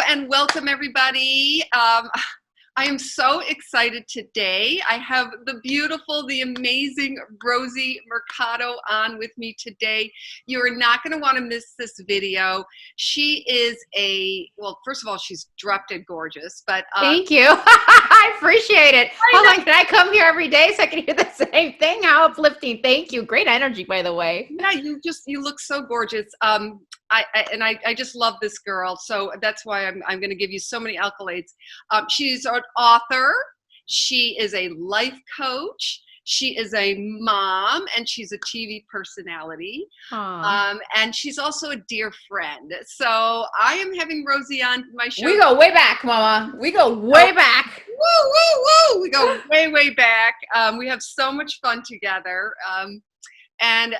and welcome everybody. I am so excited today. I have the beautiful, the amazing Rosie Mercado on with me today. You are not going to want to miss this video. She is well, first of all, she's drop dead gorgeous, but thank you. I appreciate it. Hold on, can I come here every day so I can hear the same thing? How uplifting. Thank you. Great energy, by the way. Yeah, you look so gorgeous. I just love this girl, so that's why I'm going to give you so many accolades. She's an author. She is a life coach. She is a mom, and she's a TV personality. And she's also a dear friend. So I am having Rosie on my show. We go way back, Mama. We go way back. Woo, woo, woo. We go way, way back. We have so much fun together. And,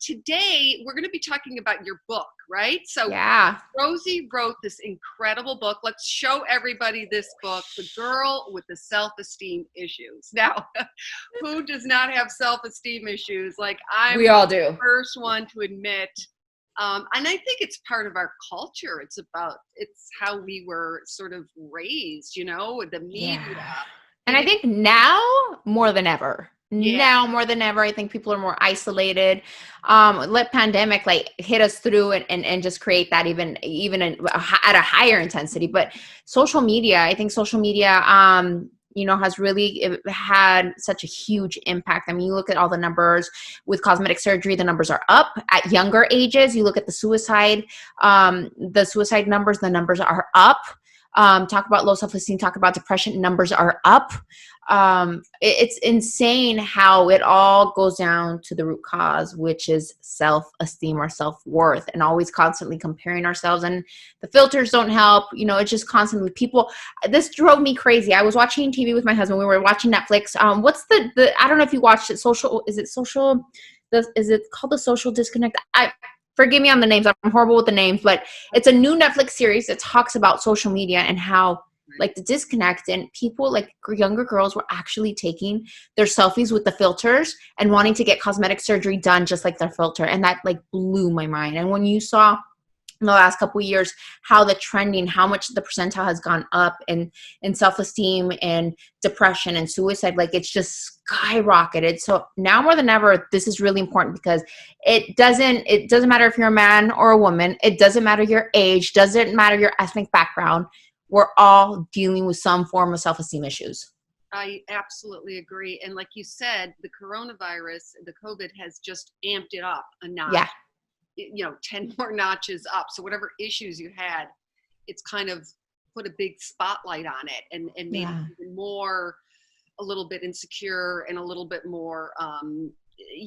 today we're going to be talking about your book, right? So yeah, Rosie wrote this incredible book. Let's show everybody this book, The Girl with the Self-Esteem Issues. Now, who does not have self-esteem issues? Like we all do. The first one to admit. And I think it's part of our culture. It's how we were sort of raised, with the media. Yeah. And I think now more than ever. Yeah. Now more than ever, I think people are more isolated. Let pandemic hit us through and just create that even at a higher intensity. But social media, I think social media, has really had such a huge impact. I mean, you look at all the numbers with cosmetic surgery, the numbers are up at younger ages. You look at the suicide numbers, the numbers are up. Talk about low self-esteem, talk about depression, numbers are up. It's insane how it all goes down to the root cause, which is self-esteem or self-worth, and always constantly comparing ourselves. And the filters don't help. It's just constantly this drove me crazy. I was watching TV with my husband. We were watching Netflix. What's the I don't know if you watched it. Is it called The Social Disconnect? Forgive me on the names. I'm horrible with the names, but it's a new Netflix series that talks about social media and how the disconnect, and people younger girls were actually taking their selfies with the filters and wanting to get cosmetic surgery done just like their filter. And that blew my mind. And when you saw in the last couple of years how how much the percentile has gone up in self-esteem and depression and suicide, it's just skyrocketed. So now more than ever, this is really important, because it doesn't matter if you're a man or a woman. It doesn't matter your age, doesn't matter your ethnic background. We're all dealing with some form of self-esteem issues. I absolutely agree. And like you said, the coronavirus, the COVID has just amped it up a notch. Yeah. 10 more notches up. So whatever issues you had, it's kind of put a big spotlight on it and made it even more, a little bit insecure and a little bit more,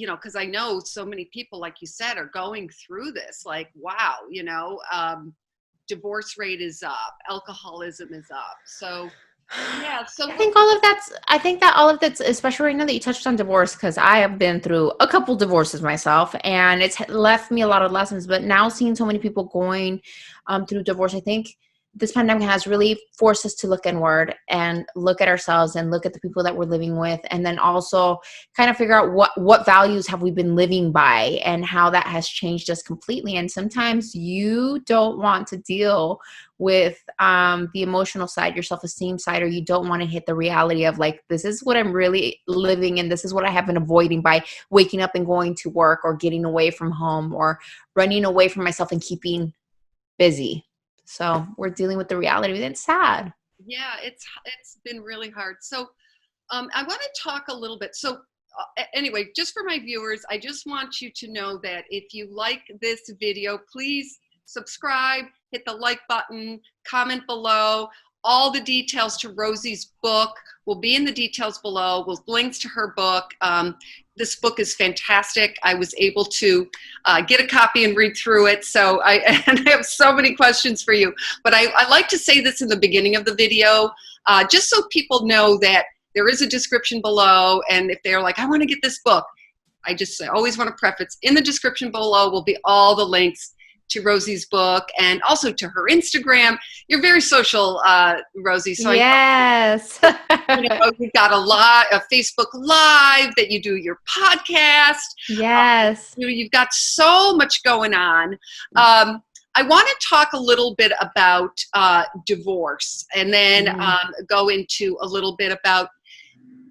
because I know so many people, like you said, are going through this. Wow, divorce rate is up, alcoholism is up. So yeah, so I think that all of that's, especially right now that you touched on divorce, because I have been through a couple divorces myself, and it's left me a lot of lessons. But now seeing so many people going through divorce, I think this pandemic has really forced us to look inward and look at ourselves and look at the people that we're living with, and then also kind of figure out what values have we been living by and how that has changed us completely. And sometimes you don't want to deal with the emotional side, your self-esteem side, or you don't want to hit the reality of this is what I'm really living in. This is what I have been avoiding by waking up and going to work, or getting away from home, or running away from myself and keeping busy. So we're dealing with the reality. It's sad. Yeah, it's been really hard. So I want to talk a little bit. So anyway, just for my viewers, I just want you to know that if you like this video, please subscribe, hit the like button, comment below. All the details to Rosie's book will be in the details below, with links to her book. This book is fantastic. I was able to get a copy and read through it. So I have so many questions for you. But I like to say this in the beginning of the video, just so people know that there is a description below. And if they're like, I want to get this book, I always want to preface, in the description below will be all the links to Rosie's book and also to her Instagram. You're very social, Rosie. So yes. You've got a Facebook Live that you do your podcast. Yes. You've got so much going on. I want to talk a little bit about divorce, and then go into a little bit about,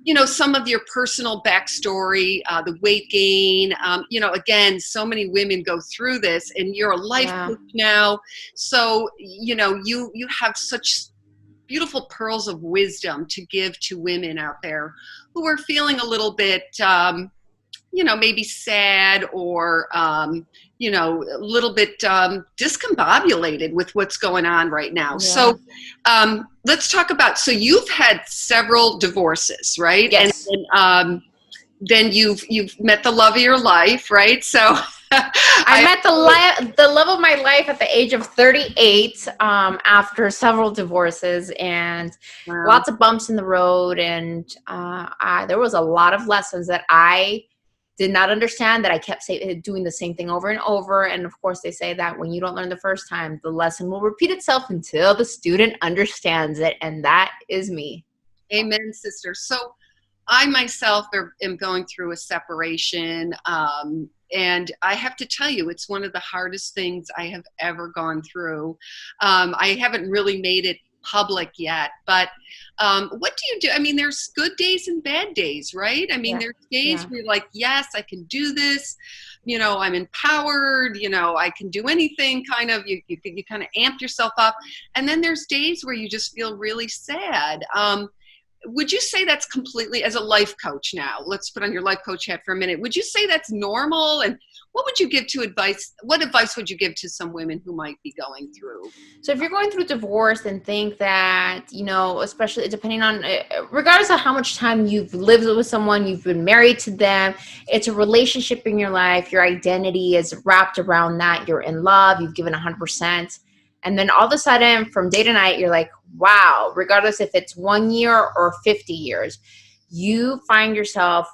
you know, some of your personal backstory, the weight gain. You know, again, so many women go through this, and you're a life coach now. So, you know, you have such beautiful pearls of wisdom to give to women out there who are feeling a little bit, you know, maybe sad, or, you know, a little bit discombobulated with what's going on right now. Yeah. So let's talk about, so you've had several divorces, right? Yes. And then you've met the love of your life, right? So I met the love of my life at the age of 38, after several divorces and lots of bumps in the road. And there was a lot of lessons that I did not understand, that I kept doing the same thing over and over. And of course, they say that when you don't learn the first time, the lesson will repeat itself until the student understands it. And that is me. Amen, sister. So I myself am going through a separation. And I have to tell you, it's one of the hardest things I have ever gone through. I haven't really made it public yet, but what do you do? I mean, there's good days and bad days, right? I mean, there's days where you're like, yes, I can do this. You know, I'm empowered, you know, I can do anything, kind of, you kind of amp yourself up. And then there's days where you just feel really sad. Would you say that's completely, as a life coach now, let's put on your life coach hat for a minute, would you say that's normal? And what would you give to advice? What advice would you give to some women who might be going through? So if you're going through divorce and think that, you know, especially depending on, regardless of how much time you've lived with someone, you've been married to them, it's a relationship in your life, your identity is wrapped around that, you're in love, you've given 100%. And then all of a sudden, from day to night, you're like, wow, regardless if it's 1 year or 50 years, you find yourself,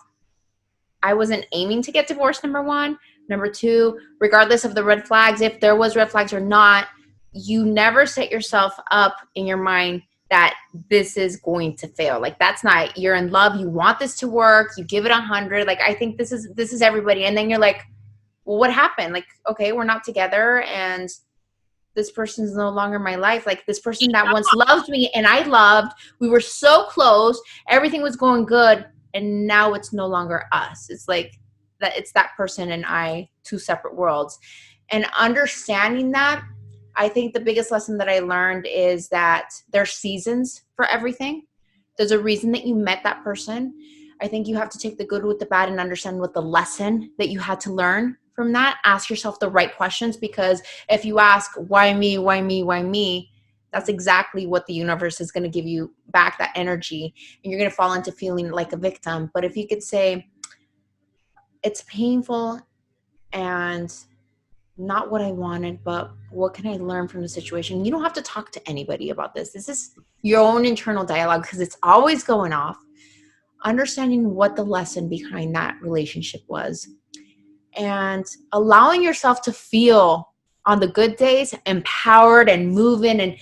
I wasn't aiming to get divorced, number one. Number two, regardless of the red flags, if there was red flags or not, you never set yourself up in your mind that this is going to fail. Like, that's not, you're in love, you want this to work, you give it 100. Like, I think this is everybody. And then you're like, well, what happened? Like, okay, we're not together, and this person's no longer my life. Like, this person that once loved me and I loved, we were so close, everything was going good, and now it's no longer us. It's like that, it's that person and I, two separate worlds. And understanding that, I think the biggest lesson that I learned is that there's seasons for everything. There's a reason that you met that person. I think you have to take the good with the bad and understand what the lesson that you had to learn from that. Ask yourself the right questions, because if you ask, why me, why me, why me, that's exactly what the universe is going to give you back, that energy, and you're going to fall into feeling like a victim. But if you could say, it's painful and not what I wanted, but what can I learn from the situation? You don't have to talk to anybody about this. This is your own internal dialogue, because it's always going off. Understanding what the lesson behind that relationship was, and allowing yourself to feel on the good days empowered and moving, and,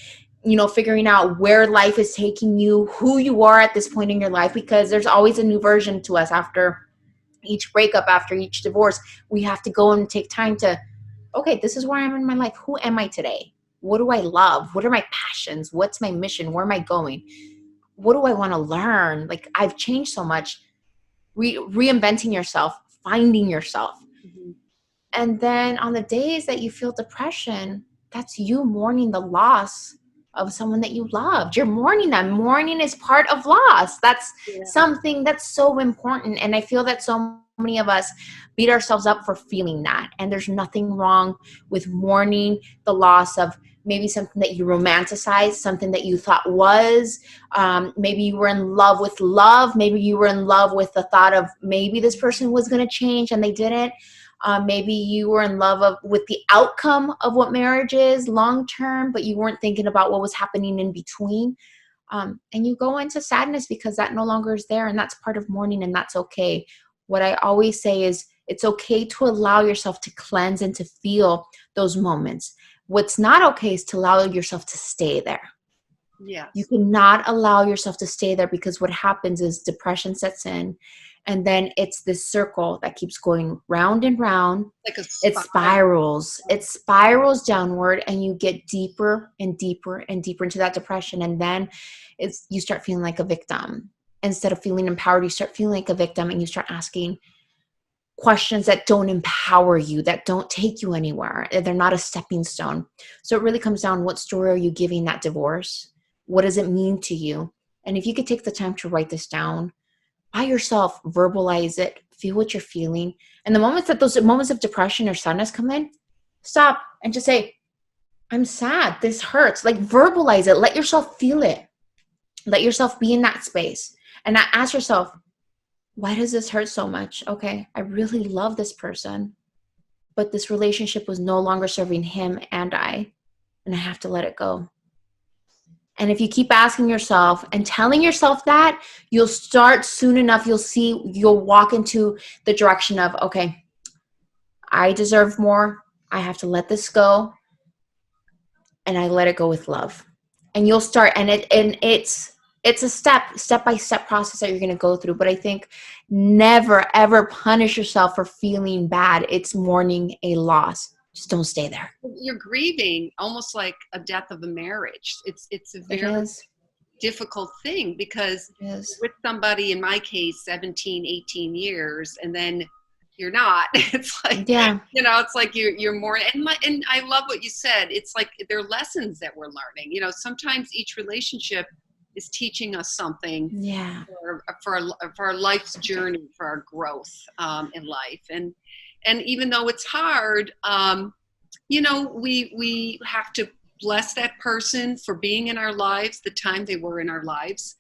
you know, figuring out where life is taking you, who you are at this point in your life, because there's always a new version to us after each breakup, after each divorce. We have to go and take time to, okay, this is where I am in my life. Who am I today? What do I love? What are my passions? What's my mission? Where am I going? What do I want to learn? Like, I've changed so much. Reinventing yourself, finding yourself. Mm-hmm. And then on the days that you feel depression, that's you mourning the loss of someone that you loved. You're mourning that. Mourning is part of loss. That's something that's so important. And I feel that so many of us beat ourselves up for feeling that. And there's nothing wrong with mourning the loss of maybe something that you romanticized, something that you thought was, maybe you were in love with love. Maybe you were in love with the thought of maybe this person was going to change and they didn't. Maybe you were in love with the outcome of what marriage is long term, but you weren't thinking about what was happening in between. And you go into sadness because that no longer is there, and that's part of mourning, and that's okay. What I always say is it's okay to allow yourself to cleanse and to feel those moments. What's not okay is to allow yourself to stay there. Yes. You cannot allow yourself to stay there, because what happens is depression sets in, And then it's this circle that keeps going round and round. Like a It spirals. It spirals downward, and you get deeper and deeper and deeper into that depression. And then you start feeling like a victim. Instead of feeling empowered, you start feeling like a victim, and you start asking questions that don't empower you, that don't take you anywhere. They're not a stepping stone. So it really comes down, what story are you giving that divorce? What does it mean to you? And if you could take the time to write this down by yourself, verbalize it, feel what you're feeling. And the moments that those moments of depression or sadness come in, stop and just say, I'm sad. This hurts. Like, verbalize it. Let yourself feel it. Let yourself be in that space. And ask yourself, why does this hurt so much? Okay, I really love this person, but this relationship was no longer serving him and I have to let it go. And if you keep asking yourself and telling yourself that, you'll start soon enough, you'll walk into the direction of, okay, I deserve more. I have to let this go. And I let it go with love. And you'll start, and it's a step-by-step process that you're going to go through. But I think never, ever punish yourself for feeling bad. It's mourning a loss. Just don't stay there. You're grieving almost like a death of a marriage. It's a very difficult thing, because with somebody, in my case, 17, 18 years, and then you're not. It's like, it's like you're more, and I love what you said. It's like they're lessons that we're learning. Sometimes each relationship is teaching us something for our life's journey, for our growth in life. And even though it's hard, we have to bless that person for being in our lives, the time they were in our lives,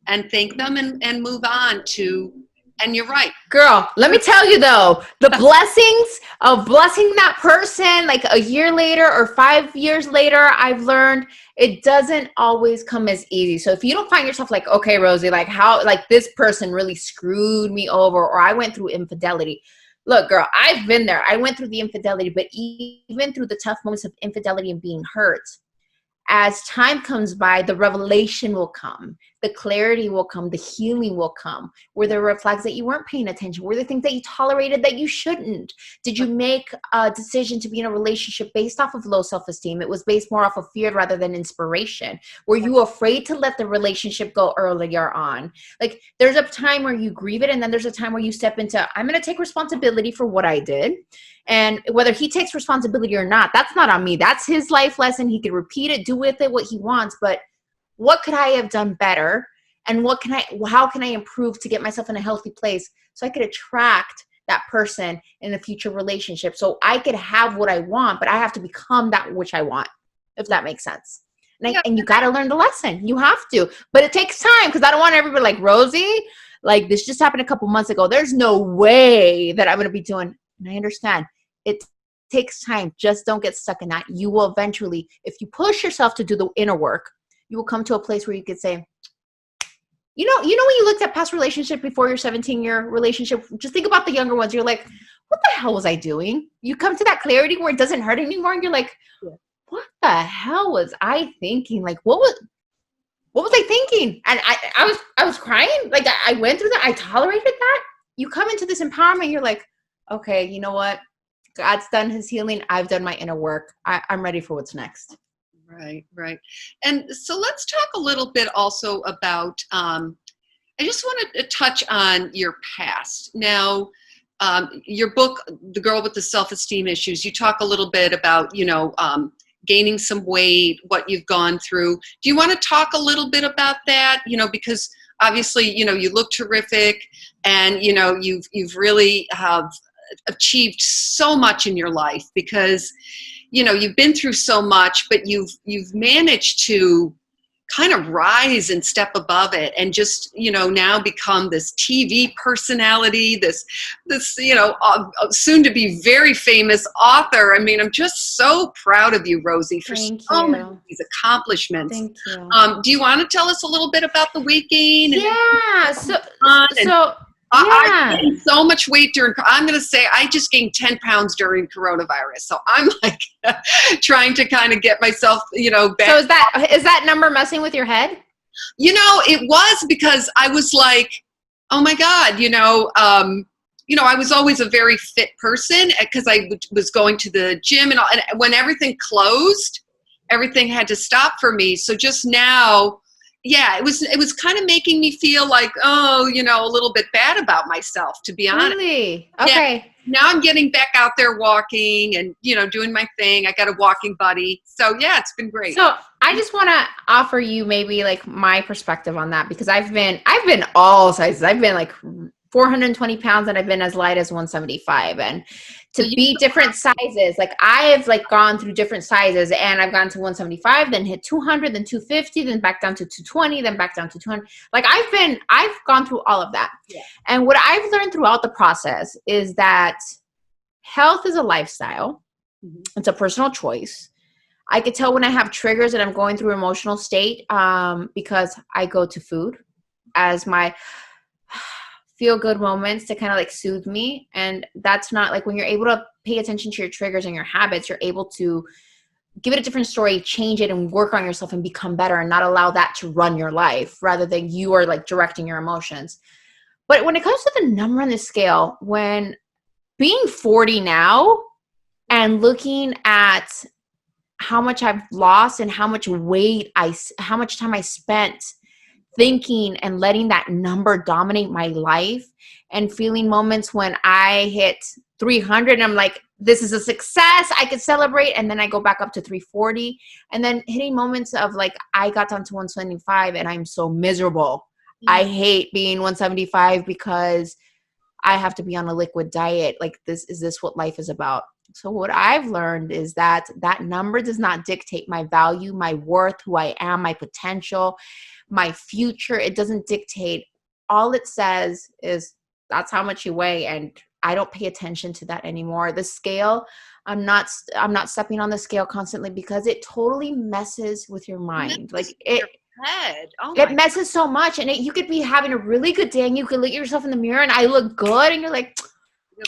and thank them and move on to. And you're right, girl, let me tell you though, the blessings of blessing that person like a year later or 5 years later, I've learned it doesn't always come as easy. So if you don't find yourself like, okay, Rosie, like how, like this person really screwed me over, or I went through infidelity. Look, girl, I've been there. I went through the infidelity, but even through the tough moments of infidelity and being hurt, as time comes by, the revelation will come, the clarity will come, the healing will come. Were there red flags that you weren't paying attention? Were there things that you tolerated that you shouldn't? Did you make a decision to be in a relationship based off of low self-esteem? It was based more off of fear rather than inspiration. Were you afraid to let the relationship go earlier on? Like, there's a time where you grieve it, and then there's a time where you step into, I'm going to take responsibility for what I did. And whether he takes responsibility or not, that's not on me. That's his life lesson. He could repeat it, do with it what he wants. But what could I have done better? And how can I improve to get myself in a healthy place so I could attract that person in a future relationship, so I could have what I want, but I have to become that which I want, if that makes sense. And you got to learn the lesson. You have to, but it takes time, because I don't want everybody like, Rosie, like this just happened a couple months ago. There's no way that I'm going to be doing. And I understand. It takes time. Just don't get stuck in that. You will eventually, if you push yourself to do the inner work, you will come to a place where you could say, you know, when you looked at past relationship before your 17-year relationship, just think about the younger ones. You're like, what the hell was I doing? You come to that clarity where it doesn't hurt anymore. And you're like, what the hell was I thinking? Like, what was I thinking? And I was crying. Like I went through that. I tolerated that. You come into this empowerment. You're like, okay, you know what? God's done his healing. I've done my inner work. I'm ready for what's next. Right. And so let's talk a little bit also about, I just wanted to touch on your past. Now, your book, The Girl with the Self-Esteem Issues, you talk a little bit about, gaining some weight, what you've gone through. Do you want to talk a little bit about that? Because obviously, you look terrific, and, you've really have achieved so much in your life, because you've been through so much, but you've managed to kind of rise and step above it, and just now become this TV personality, this soon to be very famous author. I mean, I'm just so proud of you, Rosie, for so many of these accomplishments. Thank you. Do you want to tell us a little bit about the weight gain? I gained so much weight I'm going to say I just gained 10 pounds during coronavirus. So I'm like trying to kind of get myself, back. So is that number messing with your head? It was, because I was like, Oh my God, I was always a very fit person because I was going to the gym and when everything closed, everything had to stop for me. So just now, yeah, it was kind of making me feel like, oh, a little bit bad about myself, to be honest. Really? Yeah. Okay. Now I'm getting back out there walking and, doing my thing. I got a walking buddy. So yeah, it's been great. So I just want to offer you maybe like my perspective on that, because I've been all sizes. I've been like 420 pounds and I've been as light as 175. And So to be different sizes, like I've like gone through different sizes, and I've gone to 175, then hit 200, then 250, then back down to 220, then back down to 200. Like I've gone through all of that. Yeah. And what I've learned throughout the process is that health is a lifestyle. Mhm. It's a personal choice. I could tell when I have triggers and I'm going through emotional state, because I go to food as my feel good moments to kind of like soothe me. And that's not like, when you're able to pay attention to your triggers and your habits, you're able to give it a different story, change it, and work on yourself and become better, and not allow that to run your life rather than you are like directing your emotions. But when it comes to the number on the scale, when being 40 now and looking at how much I've lost and how much how much time I spent thinking and letting that number dominate my life, and feeling moments when I hit 300 and I'm like, this is a success, I could celebrate. And then I go back up to 340, and then hitting moments of like, I got down to 175 and I'm so miserable. I hate being 175 because I have to be on a liquid diet. Like, is this what life is about? So what I've learned is that that number does not dictate my value, my worth, who I am, my potential, my future. It doesn't dictate. All it says is that's how much you weigh, and I don't pay attention to that anymore. The scale, I'm not stepping on the scale constantly, because it totally messes with your mind. Like Head. Oh it my. messes so much, and you could be having a really good day and you could look at yourself in the mirror and I look good, and you're like,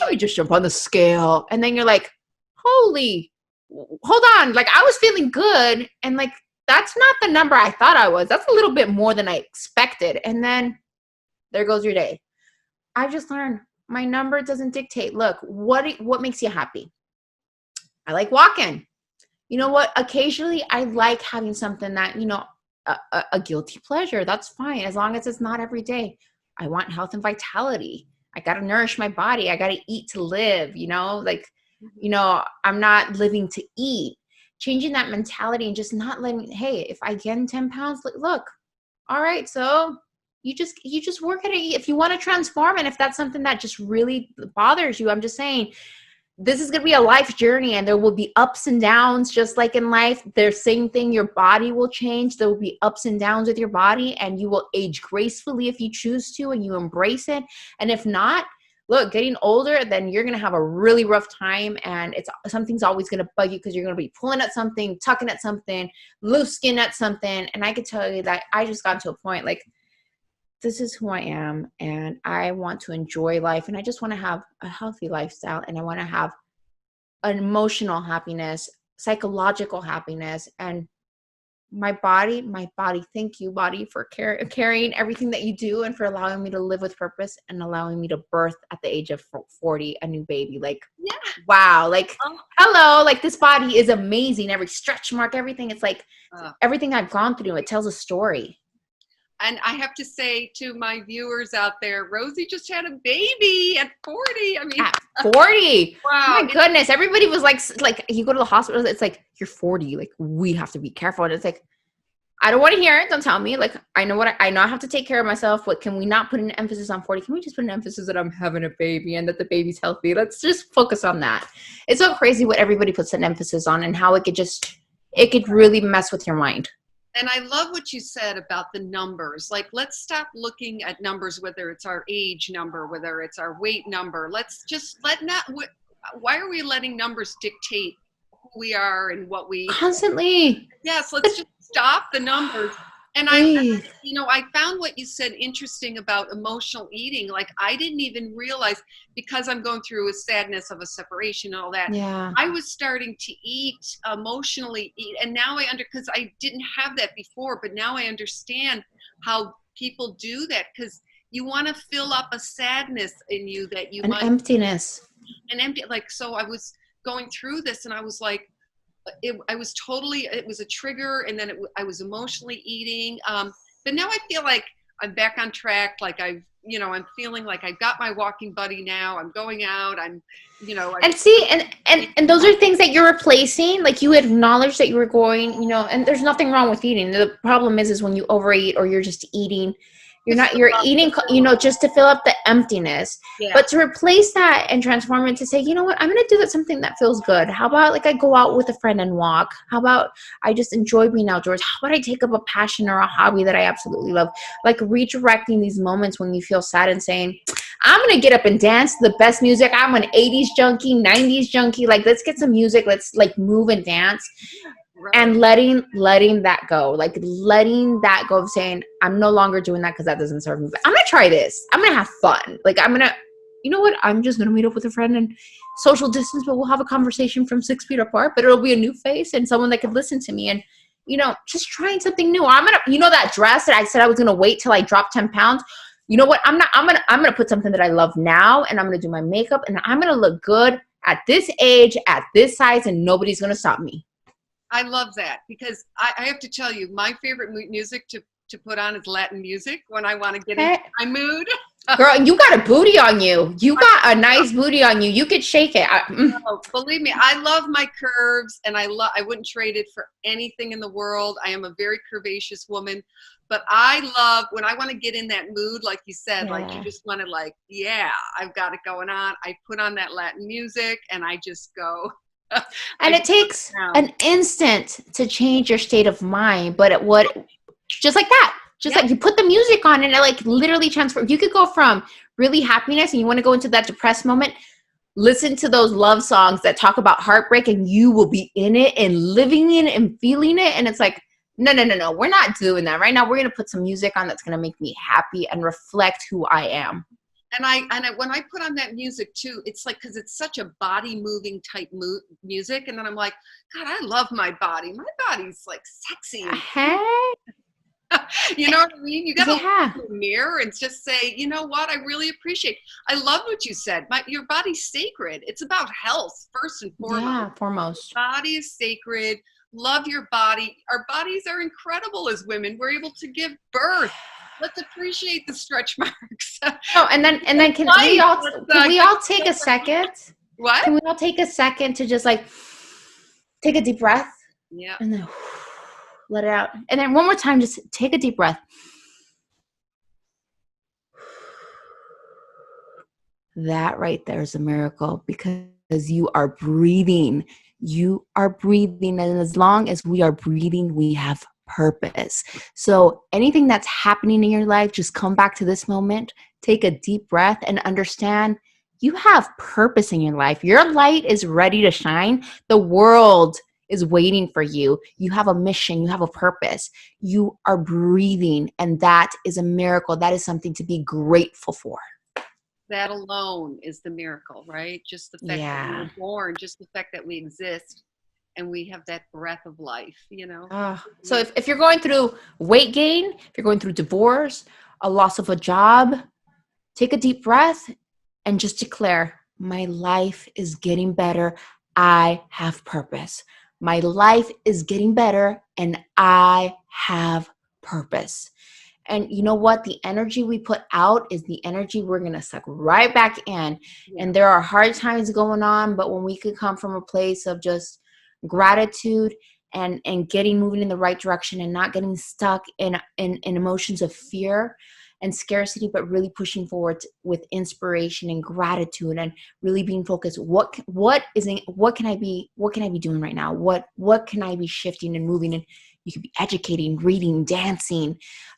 let me just jump on the scale. And then you're like, holy, hold on. Like, I was feeling good, and like, that's not the number I thought I was. That's a little bit more than I expected. And then there goes your day. I just learned my number doesn't dictate. Look, what makes you happy? I like walking. You know what? Occasionally I like having something that, a guilty pleasure. That's fine, as long as it's not every day. I want health and vitality. I got to nourish my body. I got to eat to live, like, I'm not living to eat. Changing that mentality and just not letting, hey, if I gain 10 pounds, look, all right, so you just work at it. If you want to transform, and if that's something that just really bothers you, I'm just saying, this is going to be a life journey, and there will be ups and downs, just like in life. The same thing, your body will change. There will be ups and downs with your body, and you will age gracefully if you choose to and you embrace it. And if not, look, getting older, then you're going to have a really rough time, and something's always going to bug you, because you're going to be pulling at something, tucking at something, loose skin at something. And I could tell you that I just got to a point like, this is who I am, and I want to enjoy life, and I just want to have a healthy lifestyle, and I want to have an emotional happiness, psychological happiness, and my body, thank you, body, for carrying everything that you do, and for allowing me to live with purpose, and allowing me to birth at the age of 40 a new baby. Like, Yeah. wow, like, hello, like, this body is amazing. Every stretch mark, everything, it's like everything I've gone through, it tells a story. And I have to say to my viewers out there, Rosie just had a baby at 40. I mean, at 40. Wow. My goodness. Everybody was like, you go to the hospital, it's like, you're 40. Like, we have to be careful. And it's like, I don't want to hear it. Don't tell me. Like, I know I know I have to take care of myself. What can we not put an emphasis on 40? Can we just put an emphasis that I'm having a baby and that the baby's healthy? Let's just focus on that. It's so crazy what everybody puts an emphasis on, and how it could really mess with your mind. And I love what you said about the numbers. Like, let's stop looking at numbers, whether it's our age number, whether it's our weight number. Let's just why are we letting numbers dictate who we are and what we constantly? Yes, let's just stop the numbers. And I found what you said interesting about emotional eating. Like, I didn't even realize, because I'm going through a sadness of a separation and all that. Yeah. I was starting to emotionally eat. And now because I didn't have that before, but now I understand how people do that. Because you want to fill up a sadness in you that you An might, emptiness. an empty, like, so I was going through this and I was like, I was totally, it was a trigger. And then I was emotionally eating. But now I feel like I'm back on track. Like I'm feeling like I've got my walking buddy now. I'm going out. And see, and those are things that you're replacing. Like, you acknowledge that you were going, and there's nothing wrong with eating. The problem is when you overeat, or you're just eating. You're eating, just to fill up the emptiness. yeah. But to replace that and transform it to say, you know what, I'm going to do that something that feels good. How about, like, I go out with a friend and walk? How about I just enjoy being outdoors? How about I take up a passion or a hobby that I absolutely love? Like, redirecting these moments when you feel sad and saying, I'm going to get up and dance to the best music. I'm an 80s junkie, 90s junkie. Like, let's get some music. Let's, like, move and dance. Right. And letting that go, like letting that go of saying, I'm no longer doing that because that doesn't serve me. But I'm going to try this. I'm going to have fun. Like, you know what? I'm just going to meet up with a friend and social distance, but we'll have a conversation from 6 feet apart, but it'll be a new face and someone that could listen to me. And, just trying something new. I'm going to, that dress that I said I was going to wait till I dropped 10 pounds. You know what? I'm going to put something that I love now, and I'm going to do my makeup, and I'm going to look good at this age, at this size, and nobody's going to stop me. I love that, because I have to tell you, my favorite music to put on is Latin music when I want to get into my mood. Girl, you got a booty on you. You got a nice booty on you. You could shake it. Oh, believe me, I love my curves, and I wouldn't trade it for anything in the world. I am a very curvaceous woman, but I love when I want to get in that mood, like you said, like you just want to, like, yeah, I've got it going on. I put on that Latin music and I just go. And it takes an instant to change your state of mind, but just like that, like you put the music on and it, like, literally transforms. You could go from really happiness and you want to go into that depressed moment. Listen to those love songs that talk about heartbreak, and you will be in it and living in it and feeling it. And it's like, no, we're not doing that right now. We're going to put some music on that's going to make me happy and reflect who I am. And when I put on that music too, it's like, because it's such a body moving type music. And then I'm like, God, I love my body. My body's like sexy. Hey. You know what I mean? You got to look in the mirror and just say, you know what? I really appreciate. I love what you said. Your body's sacred. It's about health first and foremost. Yeah, foremost. Body is sacred. Love your body. Our bodies are incredible as women. We're able to give birth. Let's appreciate the stretch marks. And then can we all take a second? What? Can we all take a second to just, like, take a deep breath? Yeah. And then let it out. And then one more time, just take a deep breath. That right there is a miracle, because you are breathing. You are breathing. And as long as we are breathing, we have purpose. So anything that's happening in your life, just come back to this moment, take a deep breath, and understand you have purpose in your life. Your light is ready to shine. The world is waiting for you. You have a mission. You have a purpose. You are breathing, and that is a miracle. That is something to be grateful for. That alone is the miracle, right? Just the fact that we were born, just the fact that we exist. And we have that breath of life, So if you're going through weight gain, if you're going through divorce, a loss of a job, take a deep breath and just declare, my life is getting better. I have purpose. My life is getting better and I have purpose. And you know what? The energy we put out is the energy we're going to suck right back in. Yeah. And there are hard times going on, but when we could come from a place of just gratitude and getting moving in the right direction and not getting stuck in emotions of fear and scarcity, but really pushing forward with inspiration and gratitude and really being focused. What can I be doing right now? What can I be shifting and moving? And you could be educating, reading, dancing,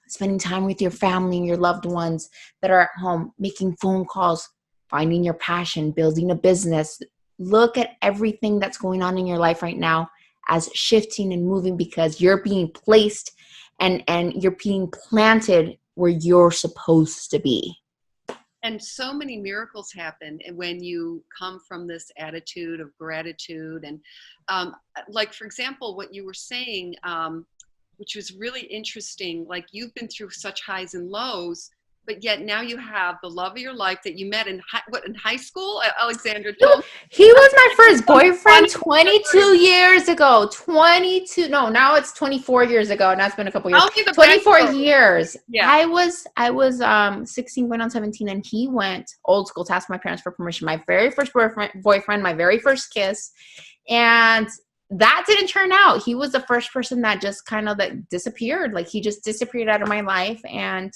spending time with your family and your loved ones that are at home, making phone calls, finding your passion, building a business. Look at everything that's going on in your life right now as shifting and moving, because you're being placed and you're being planted where you're supposed to be. And so many miracles happen when you come from this attitude of gratitude. And like, for example, what you were saying, which was really interesting, like you've been through such highs and lows, but yet now you have the love of your life that you met in high school. Alexandra Dude, told me. he was my first So boyfriend funny. 22 years ago. 22. No, now it's 24 years ago. Now it's been a couple years. Tell me the 24 backstory. years. Yeah. I was 16 going on 17, and he went old school to ask my parents for permission. My very first boyfriend, my very first kiss. And that didn't turn out. He was the first person that just kind of like disappeared. Like he just disappeared out of my life. And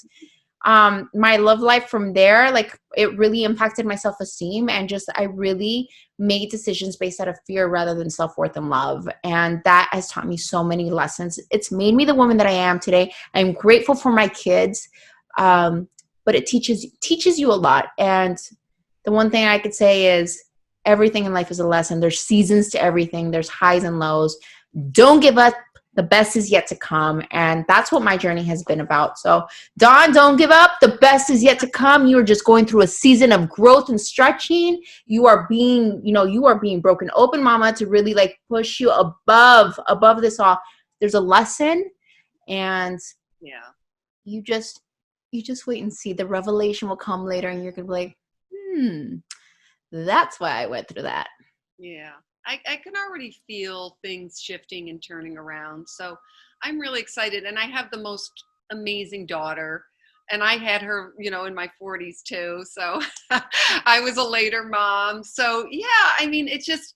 my love life from there, like it really impacted my self-esteem, and just I really made decisions based out of fear rather than self-worth and love. And that has taught me so many lessons. It's made me the woman that I am today. I'm grateful for my kids, but it teaches you a lot. And the one thing I could say is everything in life is a lesson. There's seasons to everything. There's highs and lows. Don't give up. The best is yet to come. And that's what my journey has been about. So Dawn, don't give up. The best is yet to come. You are just going through a season of growth and stretching. You are being broken open, mama, to really like push you above this all. There's a lesson, and Yeah. you just wait and see. The revelation will come later, and you're going to be like, that's why I went through that. Yeah. I can already feel things shifting and turning around. So I'm really excited. And I have the most amazing daughter. And I had her, in my 40s too. So I was a later mom. So yeah, I mean, it's just,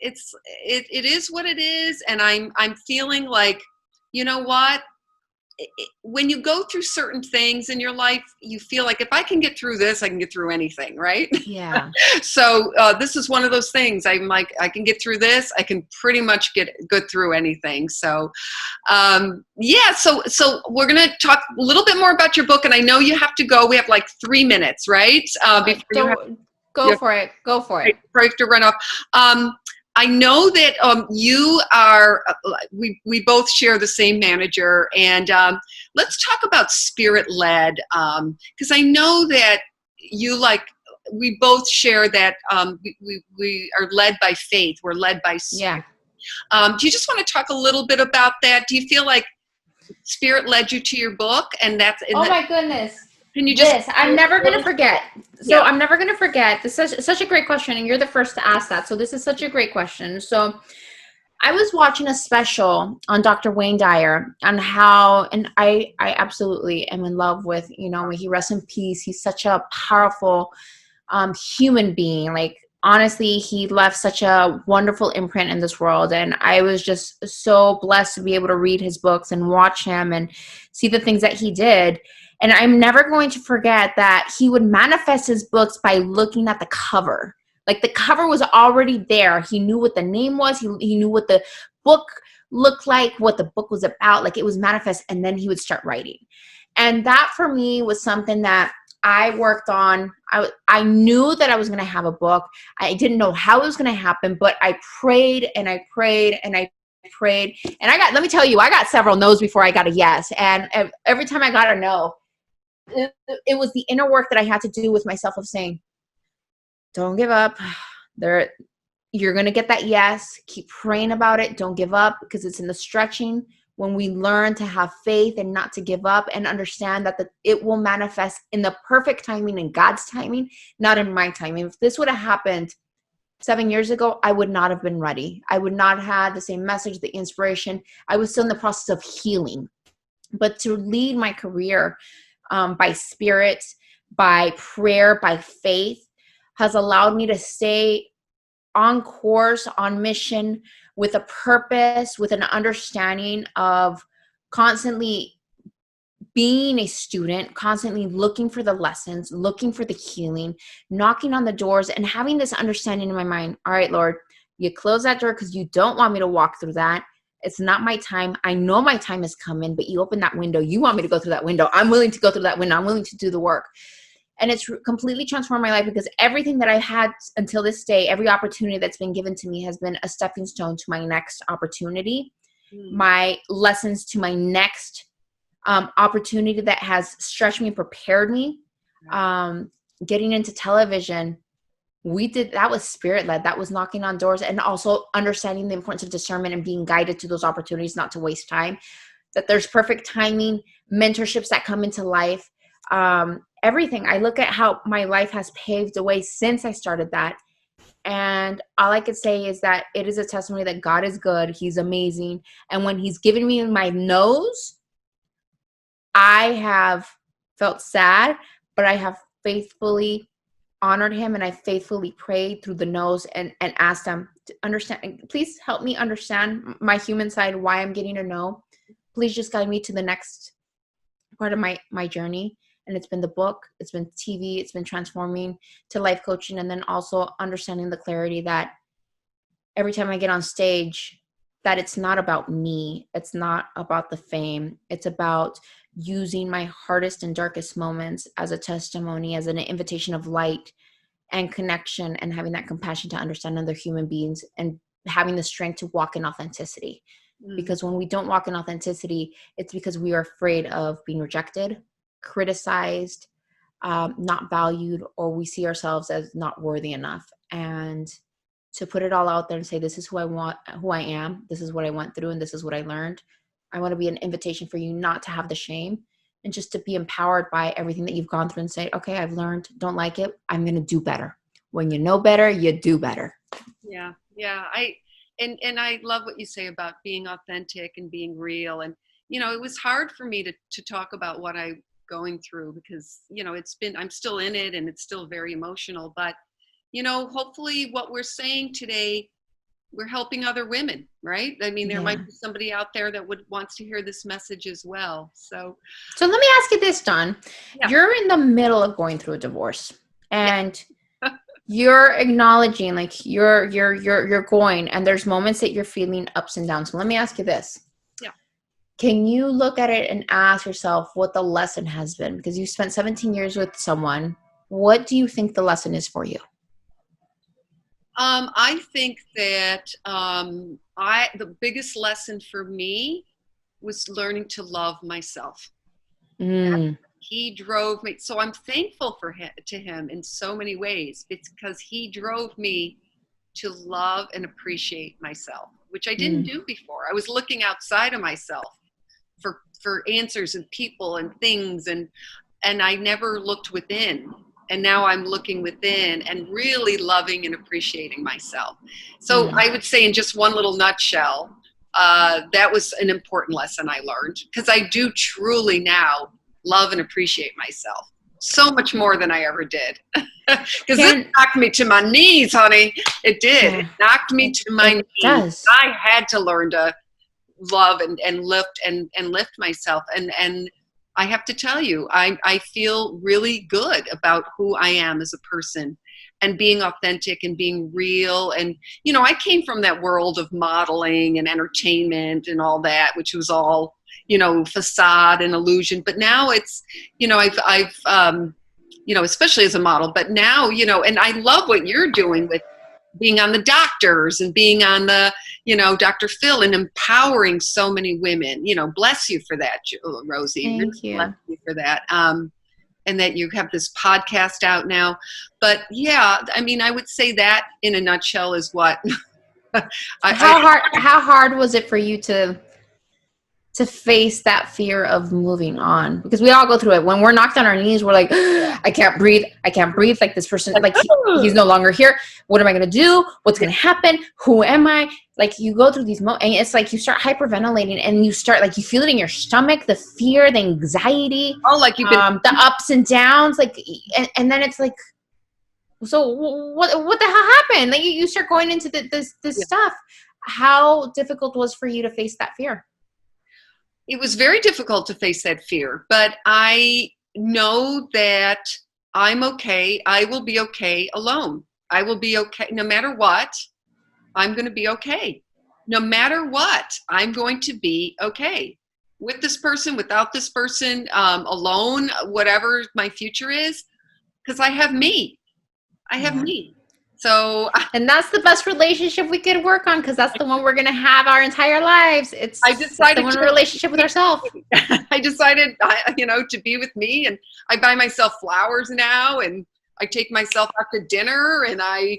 it is what it is. And I'm feeling like, you know what? When you go through certain things in your life, you feel like if I can get through this, I can get through anything, right? Yeah. So this is one of those things. I'm like, I can get through this. I can pretty much get through anything. So, yeah. So we're gonna talk a little bit more about your book, and I know you have to go. We have like 3 minutes, right? Before Go for it. Before you have to run off. I know that you are, we both share the same manager, and let's talk about spirit-led, because I know that we both share that we are led by faith. We're led by spirit. Yeah. Do you just want to talk a little bit about that? Do you feel like spirit led you to your book? And that's my goodness. Can you just? I'm never going to forget. So Yeah. I'm never going to forget. This is such a great question, and you're the first to ask that. So this is such a great question. So I was watching a special on Dr. Wayne Dyer on how, and I absolutely am in love with, may he rest in peace. He's such a powerful human being. Like, honestly, he left such a wonderful imprint in this world. And I was just so blessed to be able to read his books and watch him and see the things that he did. And I'm never going to forget that he would manifest his books by looking at the cover. Like, the cover was already there. He knew what the name was. He knew what the book looked like, what the book was about. Like, it was manifest, and then he would start writing. And that for me was something that I worked on. I knew that I was going to have a book. I didn't know how it was going to happen, but I prayed and I prayed and I prayed. And let me tell you, I got several no's before I got a yes. And every time I got a no, it was the inner work that I had to do with myself of saying, don't give up. You're going to get that yes. Keep praying about it. Don't give up, because it's in the stretching when we learn to have faith and not to give up and understand that it will manifest in the perfect timing, in God's timing, not in my timing. If this would have happened 7 years ago, I would not have been ready. I would not have had the same message, the inspiration. I was still in the process of healing. But to lead my career by spirit, by prayer, by faith, has allowed me to stay on course, on mission, with a purpose, with an understanding of constantly being a student, constantly looking for the lessons, looking for the healing, knocking on the doors, and having this understanding in my mind. All right, Lord, you close that door because you don't want me to walk through that. It's not my time. I know my time is coming, but you open that window. You want me to go through that window. I'm willing to go through that window. I'm willing to do the work. And it's completely transformed my life, because everything that I've had until this day, every opportunity that's been given to me has been a stepping stone to my next opportunity, my lessons to my next opportunity that has stretched me, prepared me. Getting into television, that was spirit-led. That was knocking on doors, and also understanding the importance of discernment and being guided to those opportunities, not to waste time, that there's perfect timing, mentorships that come into life. everything. I look at how my life has paved the way since I started that. And all I could say is that it is a testimony that God is good. He's amazing. And when he's given me my no's, I have felt sad, but I have faithfully honored him, and I faithfully prayed through the no's and asked him to understand. Please help me understand my human side, why I'm getting a no. Please just guide me to the next part of my journey. And it's been the book, it's been TV, it's been transforming to life coaching, and then also understanding the clarity that every time I get on stage, that it's not about me, it's not about the fame, it's about using my hardest and darkest moments as a testimony, as an invitation of light and connection, and having that compassion to understand other human beings, and having the strength to walk in authenticity. Because when we don't walk in authenticity, it's because we are afraid of being rejected, criticized, not valued, or we see ourselves as not worthy enough. And to put it all out there and say, this is who I am, this is what I went through, and this is what I learned. I want to be an invitation for you not to have the shame, and just to be empowered by everything that you've gone through, and say, okay, I've learned, don't like it, I'm going to do better. When you know better, you do better. Yeah. And I love what you say about being authentic and being real. And, it was hard for me to talk about what I'm going through, because, I'm still in it, and it's still very emotional. But, hopefully what we're saying today, we're helping other women, right? I mean, there might be somebody out there that wants to hear this message as well. So let me ask you this, Dawn. Yeah. You're in the middle of going through a divorce, and you're acknowledging, like, you're going, and there's moments that you're feeling ups and downs. So let me ask you this. Yeah. Can you look at it and ask yourself what the lesson has been? Because you spent 17 years with someone. What do you think the lesson is for you? I think that the biggest lesson for me was learning to love myself. He drove me. So I'm thankful to him in so many ways. It's because he drove me to love and appreciate myself, which I didn't do before. I was looking outside of myself for answers and people and things, and I never looked within. And now I'm looking within and really loving and appreciating myself. So I would say, in just one little nutshell, that was an important lesson I learned, because I do truly now love and appreciate myself so much more than I ever did. Because it knocked me to my knees, honey. It did. It knocked me to my knees. Does. I had to learn to love and lift myself. And I have to tell you, I feel really good about who I am as a person, and being authentic and being real. And, I came from that world of modeling and entertainment and all that, which was all, facade and illusion. But now it's, I've especially as a model, but now, and I love what you're doing with being on the doctors and being on the, Dr. Phil, and empowering so many women. Bless you for that, Rosie. Thank you. Bless you for that. And that you have this podcast out now. But yeah, I mean, I would say that in a nutshell is what. How hard was it for you to face that fear of moving on? Because we all go through it. When we're knocked on our knees, we're like, I can't breathe. Like, this person, like, he's no longer here. What am I going to do? What's going to happen? Who am I? Like, you go through these moments, and it's like you start hyperventilating, and you start, like, you feel it in your stomach, the fear, the anxiety, like you've been the ups and downs, like, and then it's like, so what the hell happened? Like, you start going into this stuff. How difficult was for you to face that fear? It was very difficult to face that fear, but I know that I'm okay. I will be okay alone. I will be okay no matter what. I'm going to be okay. No matter what, I'm going to be okay. With this person, without this person, alone, whatever my future is, because I have me. I have me. So, and that's the best relationship we could work on, because that's the one we're going to have our entire lives. It's the one relationship with ourselves. I decided, to be with me, and I buy myself flowers now, and I take myself out to dinner, and I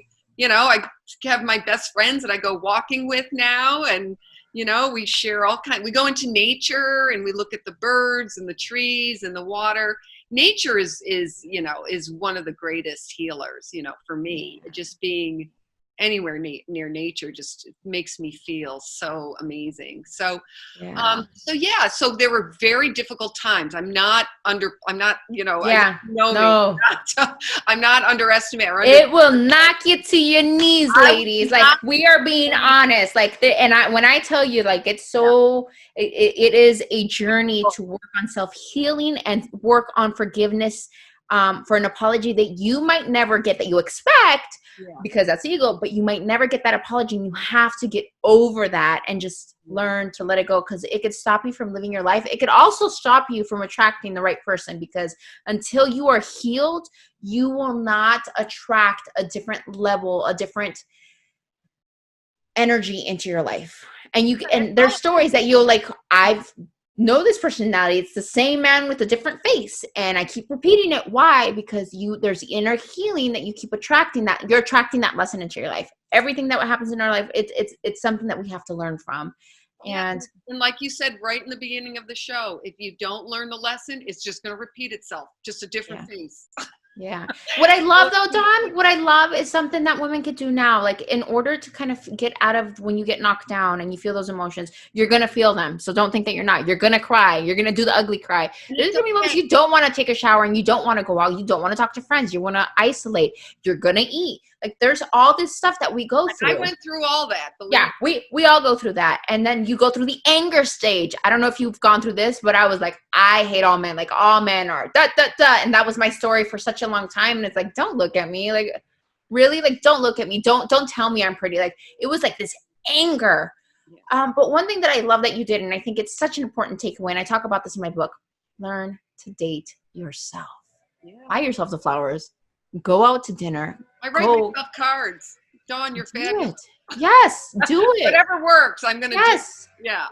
have my best friends that I go walking with now, and we share we go into nature, and we look at the birds and the trees and the water. nature is one of the greatest healers, for me. Just being anywhere near nature just makes me feel so amazing. So Yeah. so there were very difficult times. I'm not, Yeah. you know me. No. I'm not underestimating. It will knock you to your knees, I was ladies. Like, not we are being honest. Like, when I tell you, like, it's so, it is a journey to work on self-healing and work on forgiveness, for an apology that you might never get, that you expect, because that's ego, but you might never get that apology, and you have to get over that and just learn to let it go, because it could stop you from living your life. It could also stop you from attracting the right person, because until you are healed, you will not attract a different level, a different energy into your life. And there's stories that you'll like, I've know this personality. It's the same man with a different face. And I keep repeating it. Why? Because there's the inner healing that you keep attracting, that you're attracting that lesson into your life. Everything that happens in our life, it's something that we have to learn from. And like you said right in the beginning of the show, if you don't learn the lesson, it's just going to repeat itself, just a different face. Yeah. What I love though, Dawn, what I love is something that women could do now. Like, in order to kind of get out of when you get knocked down and you feel those emotions, you're going to feel them. So don't think that you're not. You're going to cry. You're going to do the ugly cry. There's going to be moments you don't want to take a shower and you don't want to go out. You don't want to talk to friends. You want to isolate. You're going to eat. Like, there's all this stuff that we go through. I went through all that. Yeah, we all go through that. And then you go through the anger stage. I don't know if you've gone through this, but I was like, I hate all men. Like, all men are da da da. And that was my story for such a long time. And it's like, don't look at me. Like, really? Like, don't look at me. Don't tell me I'm pretty. Like, it was like this anger. But one thing that I love that you did, and I think it's such an important takeaway, and I talk about this in my book, learn to date yourself. Buy yourself the flowers. Go out to dinner. I write myself cards. Dawn, you're fabulous. Yes, do it. Whatever works, I'm going to do. Yeah.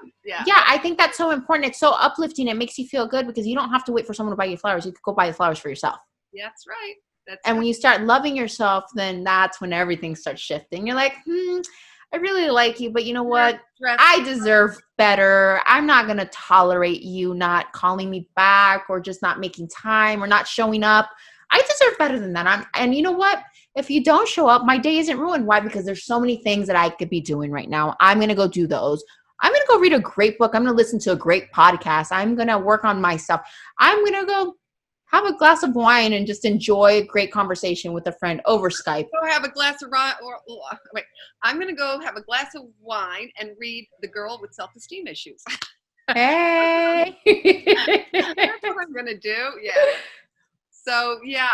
I think that's so important. It's so uplifting. It makes you feel good because you don't have to wait for someone to buy you flowers. You could go buy the flowers for yourself. Yeah, that's right. When you start loving yourself, then that's when everything starts shifting. You're like, I really like you, but you know what? I deserve better. I'm not going to tolerate you not calling me back or just not making time or not showing up. I deserve better than that. And you know what? If you don't show up, my day isn't ruined. Why? Because there's so many things that I could be doing right now. I'm going to go do those. I'm going to go read a great book. I'm going to listen to a great podcast. I'm going to work on myself. I'm going to go have a glass of wine and just enjoy a great conversation with a friend over Skype. Go have a glass of wait. I'm going to go have a glass of wine and read The Girl with Self-Esteem Issues. Hey. That's what I'm going to do. Yeah. So yeah,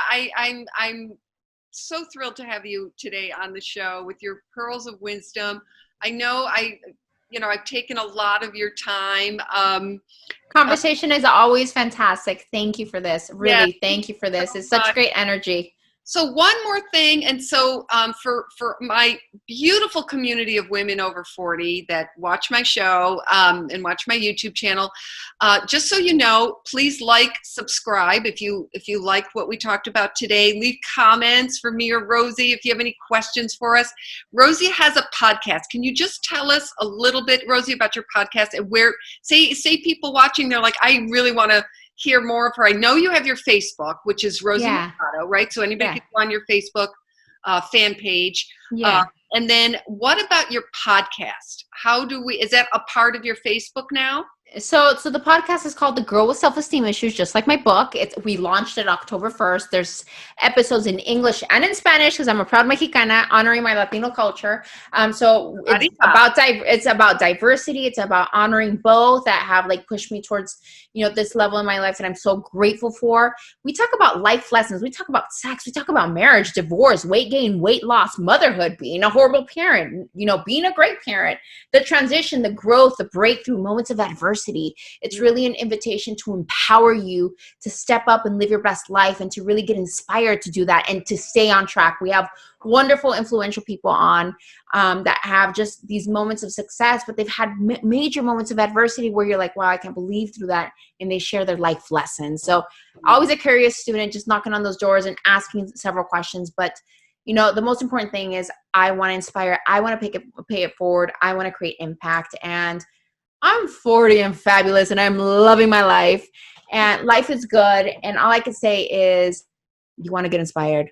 I'm so thrilled to have you today on the show with your pearls of wisdom. I know I've taken a lot of your time. Conversation is always fantastic. Thank you for this. Really, thank you for this. It's such great energy. So one more thing, and so for my beautiful community of women over 40 that watch my show and watch my YouTube channel, just so you know, please like, subscribe if you like what we talked about today. Leave comments for me or Rosie if you have any questions for us. Rosie has a podcast. Can you just tell us a little bit, Rosie, about your podcast and where? Say people watching, they're like, I really want to hear more of her. I know you have your Facebook, which is Rosie Mercado, right? So anybody can go on your Facebook fan page. And then what about your podcast? Is that a part of your Facebook now? So the podcast is called The Girl with Self-Esteem Issues, just like my book. We launched it October 1st. There's episodes in English and in Spanish because I'm a proud Mexicana, honoring my Latino culture. So it's about diversity. It's about honoring both that have like pushed me towards, this level in my life that I'm so grateful for. We talk about life lessons. We talk about sex. We talk about marriage, divorce, weight gain, weight loss, motherhood, being a horrible parent, being a great parent, the transition, the growth, the breakthrough, moments of adversity. It's really an invitation to empower you to step up and live your best life and to really get inspired to do that and to stay on track. We have wonderful, influential people on that have just these moments of success, but they've had major moments of adversity where you're like, wow, I can't believe through that. And they share their life lessons. So always a curious student, just knocking on those doors and asking several questions. But the most important thing is I want to inspire. I want to pay it forward. I want to create impact. And I'm 40 and fabulous and I'm loving my life. And life is good. And all I can say is, you want to get inspired,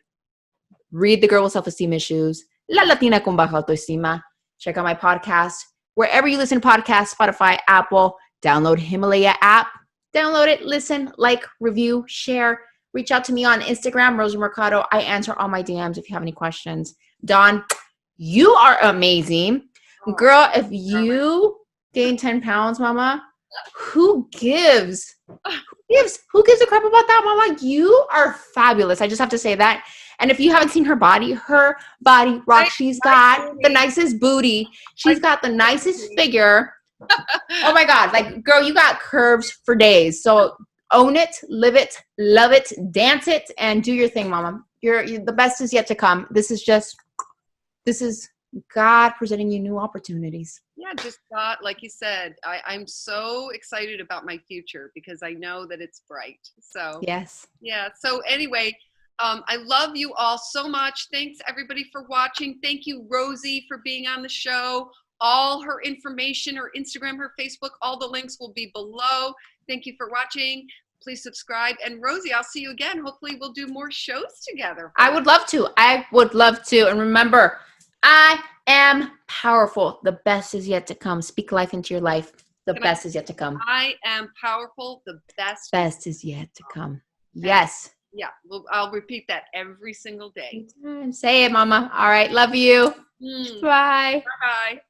read The Girl with Self-Esteem Issues, La Latina con Baja Autoestima. Check out my podcast. Wherever you listen to podcasts, Spotify, Apple, download Himalaya app. Download it, listen, like, review, share. Reach out to me on Instagram, Rosie Mercado. I answer all my DMs if you have any questions. Dawn, you are amazing. Girl, if you gain 10 pounds, mama, who gives? Who gives a crap about that, mama? You are fabulous. I just have to say that. And if you haven't seen her body rocks. She's got the nicest booty. She's got the nicest figure. Oh my God. Like, girl, you got curves for days. So own it, live it, love it, dance it, and do your thing, mama. You're the best is yet to come. This is God presenting you new opportunities. Yeah, just God, like you said, I'm so excited about my future because I know that it's bright. So yes. Yeah. So anyway, I love you all so much. Thanks everybody for watching. Thank you, Rosie, for being on the show. All her information, her Instagram, her Facebook, all the links will be below. Thank you for watching. Please subscribe. And Rosie, I'll see you again. Hopefully we'll do more shows together. I would love to. And remember, I am powerful. The best is yet to come. Speak life into your life. The best is yet to come. I am powerful. The best is yet to come. Yes. Yeah, I'll repeat that every single day. Say it, mama. All right. Love you. Bye. Bye.